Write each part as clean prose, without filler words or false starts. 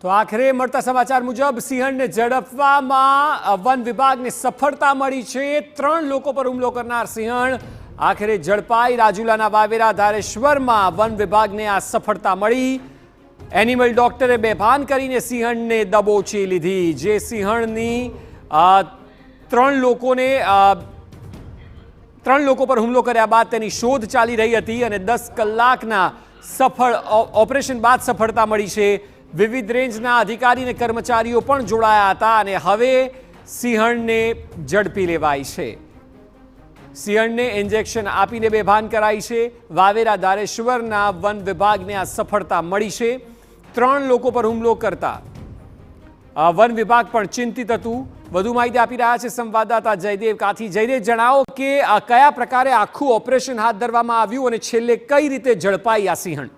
તો આખરે મળતા સમાચાર મુજબ સિંહણને ઝડપવામાં વન વિભાગને સફળતા મળી છે। 3 લોકો પર હુમલો કરનાર સિંહણ આખરે ઝડપાઈ। રાજુલાના વાવેરા ધારેશ્વરમાં વન વિભાગને આ સફળતા મળી। એનિમલ ડોક્ટરે બેભાન કરીને સિંહણને દબોચી લીધી। જે સિંહણની 3 લોકો પર હુમલો કર્યા બાદ તેની શોધ ચાલી રહી હતી અને 10 કલાકના સફળ ઓપરેશન બાદ સફળતા મળી છે। વિવિધ રેન્જના અધિકારી અને કર્મચારીઓ પણ જોડાયા હતા અને હવે સિંહણને ઝડપી લેવાઈ છે। સિંહણને ઇન્જેક્શન આપીને બેભાન કરાઈ છે। વાવેરા ધારેશ્વરના વન વિભાગને આ સફળતા મળી છે। 3 લોકો પર હુમલો કરતા વન વિભાગ પણ ચિંતિત હતું। વધુ માહિતી આપી રહ્યા છે સંવાદદાતા જયદેવ કાથી। જયદેવ, જણાવો કે કયા પ્રકારે આખું ઓપરેશન હાથ ધરવામાં આવ્યું અને છેલ્લે કઈ રીતે ઝડપાઈ આ સિંહણ?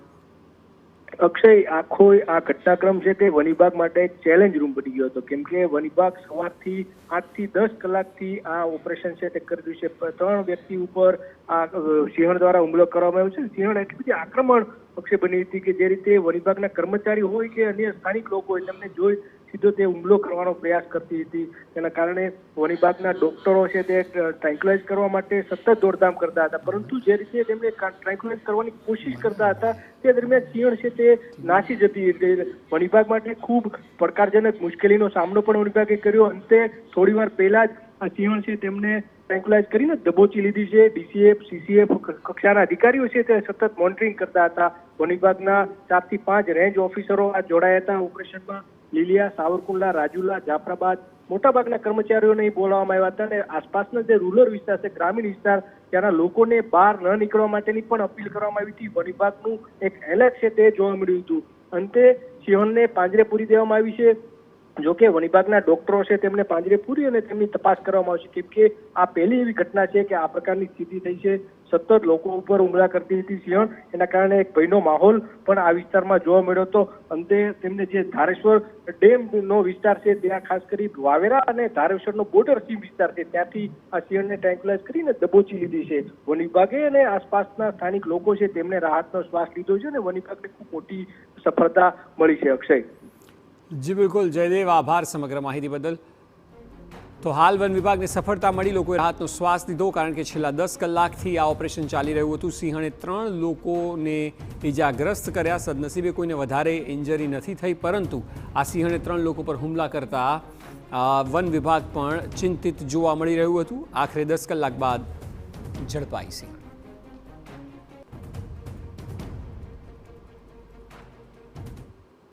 અક્ષય, આખો આ ઘટનાક્રમ છે તે વન વિભાગ માટે એક ચેલેન્જ રૂમ બની ગયો હતો, કેમ કે વન વિભાગ સવારથી 8 થી 10 કલાકથી આ ઓપરેશન છે તે કરી રહ્યું છે। 3 વ્યક્તિ ઉપર આ સિંહણ દ્વારા હુમલો કરવામાં આવ્યો છે। સિંહણ એટલી બધી આક્રમણ અક્ષય બની હતી કે જે રીતે વન વિભાગના કર્મચારી હોય કે અન્ય સ્થાનિક લોકો હોય તેમને જોઈ સીધો તે હુમલો કરવાનો પ્રયાસ કરતી હતી। તેના કારણે વન વિભાગના ડોક્ટરો છે તે ટ્રાન્ક્યુલાઇઝ કરવા માટે સતત દોડધામ કરતા હતા, પરંતુ જે રીતે તેમને ટ્રાન્ક્યુલાઇઝ કરવાની કોશિશ કરતા હતા તે દરમિયાન સિંહણ છે તે નાસી જતી હતી। વન વિભાગ માટે ખૂબ પડકારજનક મુશ્કેલીનો સામનો પણ વન વિભાગે કર્યો। અંતે થોડી વાર પહેલા જ આ સિંહણ છે તેમને ટ્રાન્ક્યુલાઇઝ કરીને દબોચી લીધી છે। ડીસીએફ, સીસીએફ કક્ષાના અધિકારીઓ છે તે સતત મોનિટરિંગ કરતા હતા। વન વિભાગના 4 થી 5 રેન્જ ઓફિસરો આ જોડાયા હતા ઓપરેશનમાં। લીલિયા, સાવરકુંડલા, રાજુલા, જાફરાબાદ મોટાભાગના કર્મચારીઓને બોલાવવામાં આવ્યા હતા અને આસપાસના જે રૂરલ વિસ્તાર છે, ગ્રામીણ વિસ્તાર, ત્યાંના લોકોને બહાર ન નીકળવા માટેની પણ અપીલ કરવામાં આવી હતી। વન વિભાગનું એક એલર્ટ છે તે જોવા મળ્યું હતું। અંતે સિંહણને પાંજરે પૂરી દેવામાં આવી છે। જોકે વન વિભાગના ડોક્ટરો છે તેમને પાંજરે પૂરી અને તેમની તપાસ કરવામાં આવશે, કેમ કે આ પહેલી એવી ઘટના છે કે આ પ્રકારની સ્થિતિ થઈ છે। સતત લોકો ઉપર હુમલા કરતી હતી સિંહણ, એના કારણે એક ભયનો માહોલ પણ આ વિસ્તારમાં જોવા મળ્યો હતો। અંતે તેમને જે ધારેશ્વર ડેમનો વિસ્તાર છે ત્યાં ખાસ કરી વાવેરા અને ધારેશ્વરનો બોર્ડર સીમ વિસ્તાર છે ત્યાંથી આ સિંહણને ટ્રાન્ક્યુલાઇઝ કરીને દબોચી લીધી છે। વન વિભાગે અને આસપાસના સ્થાનિક લોકો છે તેમને રાહતનો શ્વાસ લીધો છે અને વન વિભાગને ખૂબ મોટી સફળતા મળી છે। અક્ષય, જી બિલકુલ જયદેવ, આભાર સમગ્ર માહિતી બદલ। તો હાલ વન વિભાગને સફળતા મળી, લોકોએ રાહતનો શ્વાસ લીધો, કારણ કે છેલ્લા 10 કલાકથી આ ઓપરેશન ચાલી રહ્યું હતું। સિંહણે 3 લોકોને ઇજાગ્રસ્ત કર્યા। સદનસીબે કોઈને વધારે ઇન્જરી નથી થઈ, પરંતુ આ સિંહણે 3 લોકો પર હુમલા કરતા વન વિભાગ પણ ચિંતિત જોવા મળી રહ્યું હતું। આખરે 10 કલાક બાદ ઝડપાઈ સિંહ।